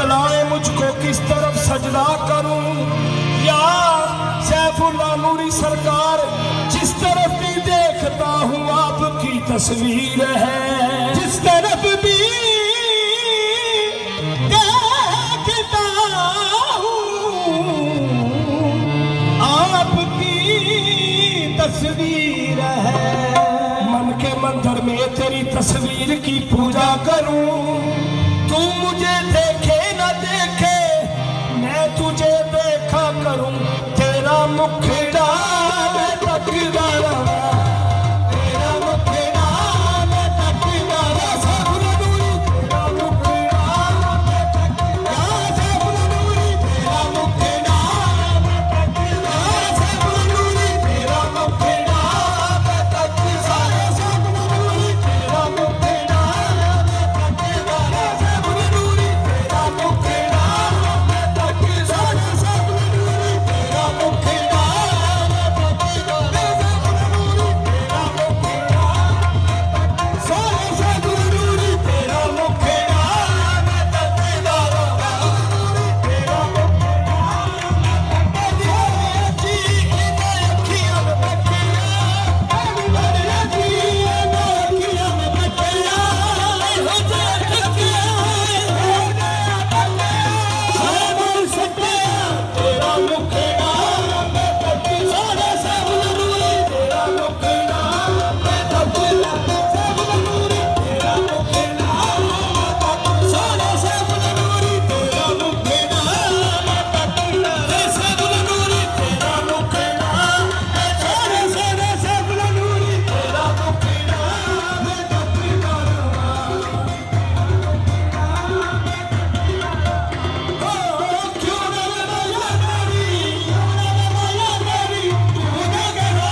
बतलाए मुझको किस तरफ सजदा करूं। या सैफुल्लाह नूरी सरकार, जिस तरफ भी देखता हूँ आपकी तस्वीर है, जिस तरफ भी देखता हूँ आपकी तस्वीर है। मन के मंदिर में तेरी तस्वीर की पूजा करूं। तू मुझे देखे न देखे मैं तुझे देखा करूं। तेरा मुखड़ा मैं तकदा रहा, तेरा मुखड़ा मैं तकदा रहा। सैफुल्लाह नूरी तेरा मुखड़ा मैं तकदा रहा। सैफुल्लाह नूरी तेरा मुखड़ा मैं तकदा रहा। सैफुल्लाह नूरी तेरा मुखड़ा मैं तकदा रहा। सैफुल्लाह नूरी तेरा मुखड़ा मैं तकदा रहा। सैफुल्लाह नूरी तेरा मुखड़ा मैं तकदा रहा। सैफुल्लाह नूरी तेरा मुखड़ा मैं तकदा रहा। सैफुल्लाह नूरी तेरा मुखड़ा सैफुल्लाह नूरी तेरा मुखड़ा मैं तकदा रहा। तेरा जी इन्हां अखियां में बच्चियां, मेरे जी इन्हां अखियां में बच्चियां, हो जा ठकिया सामर सटिया। तेरा मुखड़ा मैं तकदा रहा। सैफुल्लाह नूरी तेरा मुखड़ा मैं तकदा रहा। सैफुल्लाह नूरी तेरा मुखड़ा सोना। सैफुल्लाह नूरी तेरा मुखड़ा मैं तकदा रहा। सैफुल्लाह नूरी तेरा मुखड़ा सोना सोना। सैफुल्लाह नूरी तेरा मुखड़ा मैं तकदा रहा। क्यों ना माया मेरी, क्यों ना माया मेरी तू ना गवा।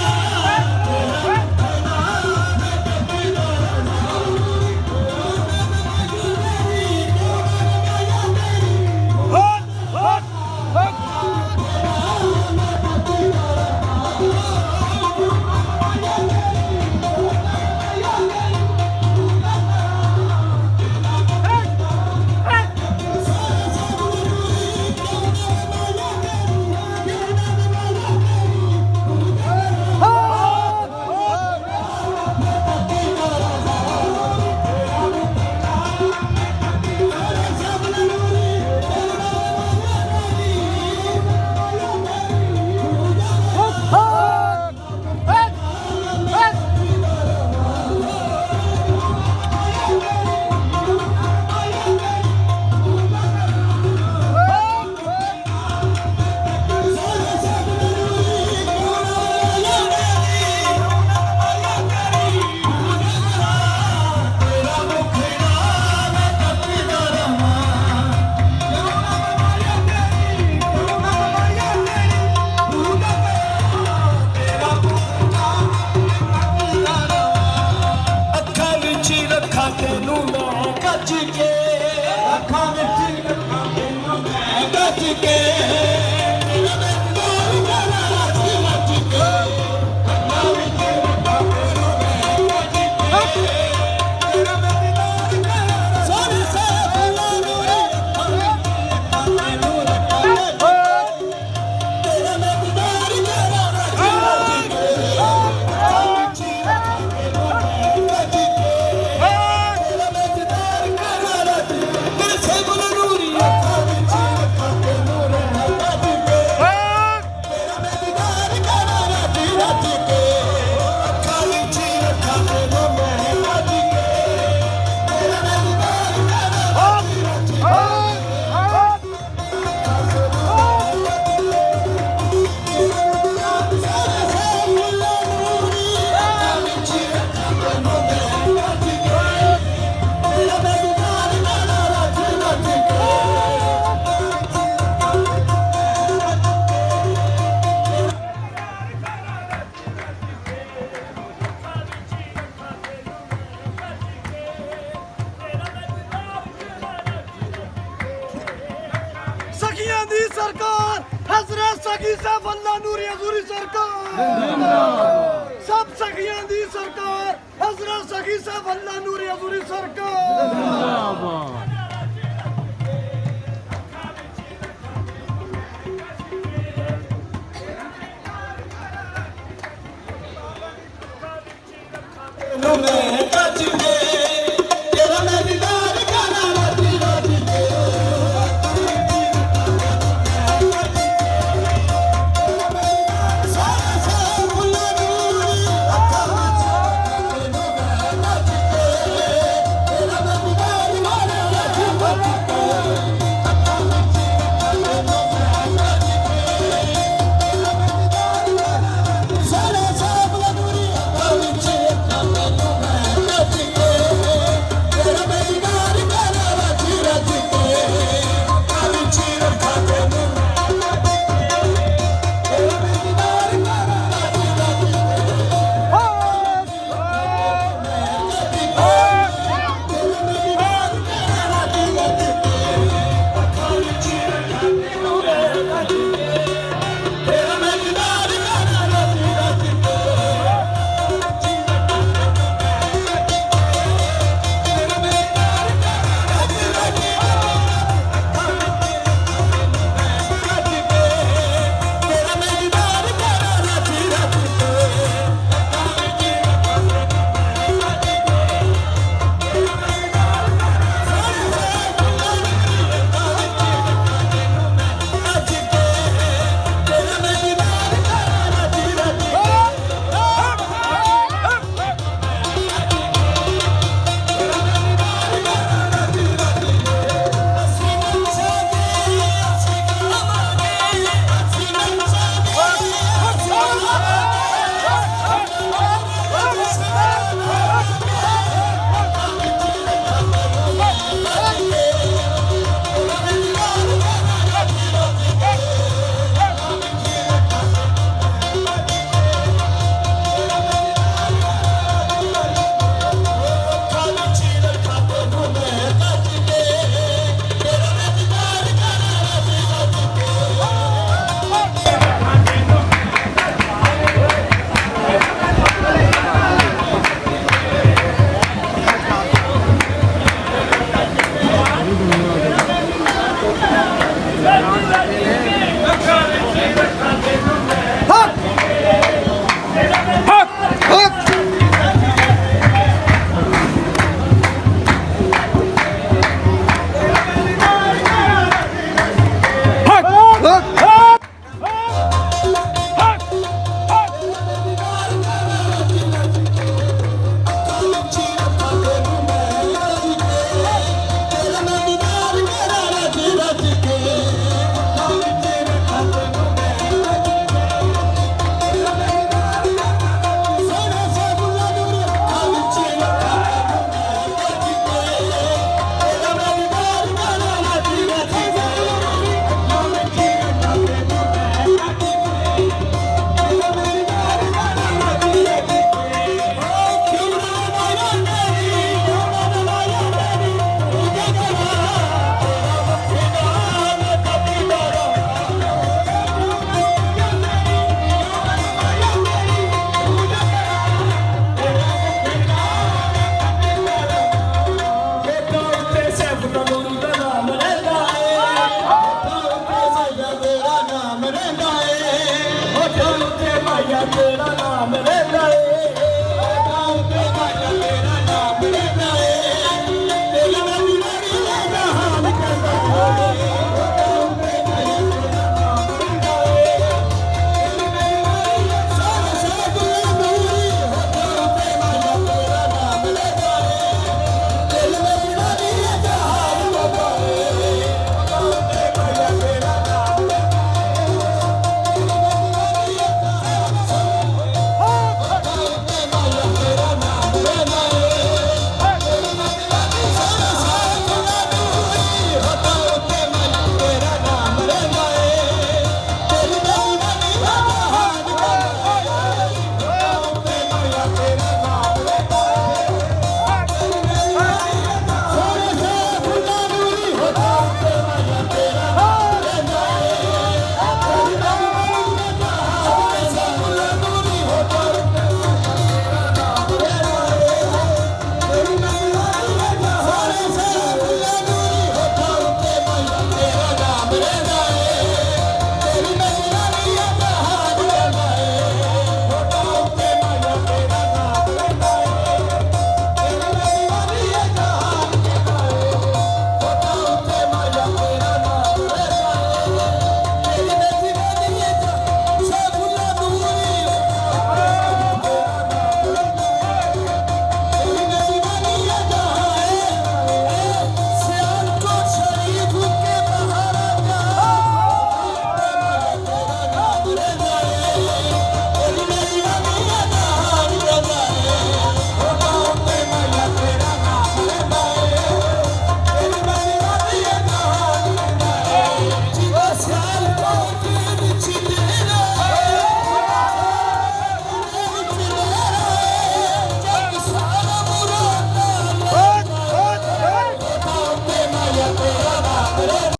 तेरा मुखड़ा मैं तकदा रहा। ਅੱਖਾਂ ਵਿੱਚ ਰੱਖਾਂ ਤੈਨੂੰ ਮੈਂ ਗੱਜ ਕੇ, ਅੱਖਾਂ ਵਿੱਚ ਰੱਖਾਂ ਤੈਨੂੰ ਮੈਂ ਗੱਜ ਕੇ। ਤੇਰਾ ਮੈਂ ਦੀਦਾਰ ਕਰਾਂ ਰੱਜ ਰੱਜ ਕੇ। ਅੱਖਾਂ ਵਿੱਚ ਰੱਖਾਂ ਤੈਨੂੰ ਮੈਂ ਗੱਜ ਕੇ। ਤੇਰਾ ਮੈਂ ਦੀਦਾਰ ਕਰਾਂ ਸੋਹਣੇ ਸੈਫੁੱਲਾਹ ਨੂਰੀ। ਅੱਖਾਂ ਵਿੱਚ ਰੱਖਾਂ ਤੈਨੂੰ ਰੱਖਾਂ ਗੱਜ ਕੇ। ਤੇਰਾ ਮੈਂ ਦੀਦਾਰ ਕਰਾਂ ਰੱਜ ਰੱਜ ਕੇ। ਅੱਖਾਂ ਵਿੱਚ ਰੱਖਾਂ ਤੈਨੂੰ ਮੈਂ ਗੱਜ ਕੇ। ਤੇਰਾ ਮੈਂ ਦੀਦਾਰ ਕਰਾਂ ਰੱਜ ਮੇਰੇ ਸੈਫੁੱਲਾਹ ਨੂਰੀ। ਅੱਖਾਂ ਵਿੱਚ ਰੱਖਾਂ ਤੈਨੂੰ ਮੈਂ ਗੱਜ ਕੇ। ਤੇਰਾ ਮੈਂ ਦੀਦਾਰ ਕਰਾਂ ਰੱਜ ਰੱਜ ਕੇ। ਅੱਖਾਂ ਵਿੱਚ ਰੱਖਾਂ ਤੈਨੂੰ ਮੈਂ ਗੱਜ ਕੇ। ਤੇਰਾ ਮੈਂ ਦੀਦਾਰ ਕਰਾਂ ਰੱਜ ਰੱਜ ਕੇ। सखियां दी सरकार हजरत सखी सैफुल्लाह नूरी हजूरी सरकार। सब सखियां दी सरकार हजरत सखी सैफुल्लाह नूरी हजूरी सरकार। ਸਿਰਫ ਕਲੋਨੀ ਦਾ ਨਾਮ ਰਹਿੰਦਾ ਏ ਹੋਠਾਂ ਉੱਤੇ ਮਾਇਆ ਤੇਰਾ ਨਾਮ ਰਹਿੰਦਾ ਏ ਹੋਠਾਂ ਉੱਤੇ ਮਾਇਆ ਤੇਰਾ ਨਾਮ ਰਹਿੰਦਾ ਏ ਹੋਠਾਂ ਉੱਤੇ ਮਾਇਆ ਤੇਰਾ ਨਾਮ ਰਹਿੰਦਾ ਏ ਤੇਰੀ ਮੇਰੀ ਮੇਰੀ ਦਾ ਜਹਾਨ ਕਰਦਾ ਹੋਵੇ ਹੋਠਾਂ ਉੱਤੇ ਮਾਇਆ ਤੇਰਾ ਨਾਮ ਰਹਿੰਦਾ ਏ ਤੇਰੀ ਮੇਰੀ ਮੇਰੀ ਸਾਰਾ ਸਾਰਾ ਦੁਨੀਆ ਦੂਰੀ ਹੋਠਾਂ ਉੱਤੇ ਮਾਇਆ ਤੇਰਾ ਨਾਮ ਰਹਿੰਦਾ ਏ ਤੇਰੀ ਮੇਰੀ ਮੇਰੀ ਦਾ ਜਹਾਨ ਕਰਦਾ ਏ ਹੋਠਾਂ ਉੱਤੇ ਮਾਇਆ ਤੇਰਾ ਨਾਮ ਰਹਿੰਦਾ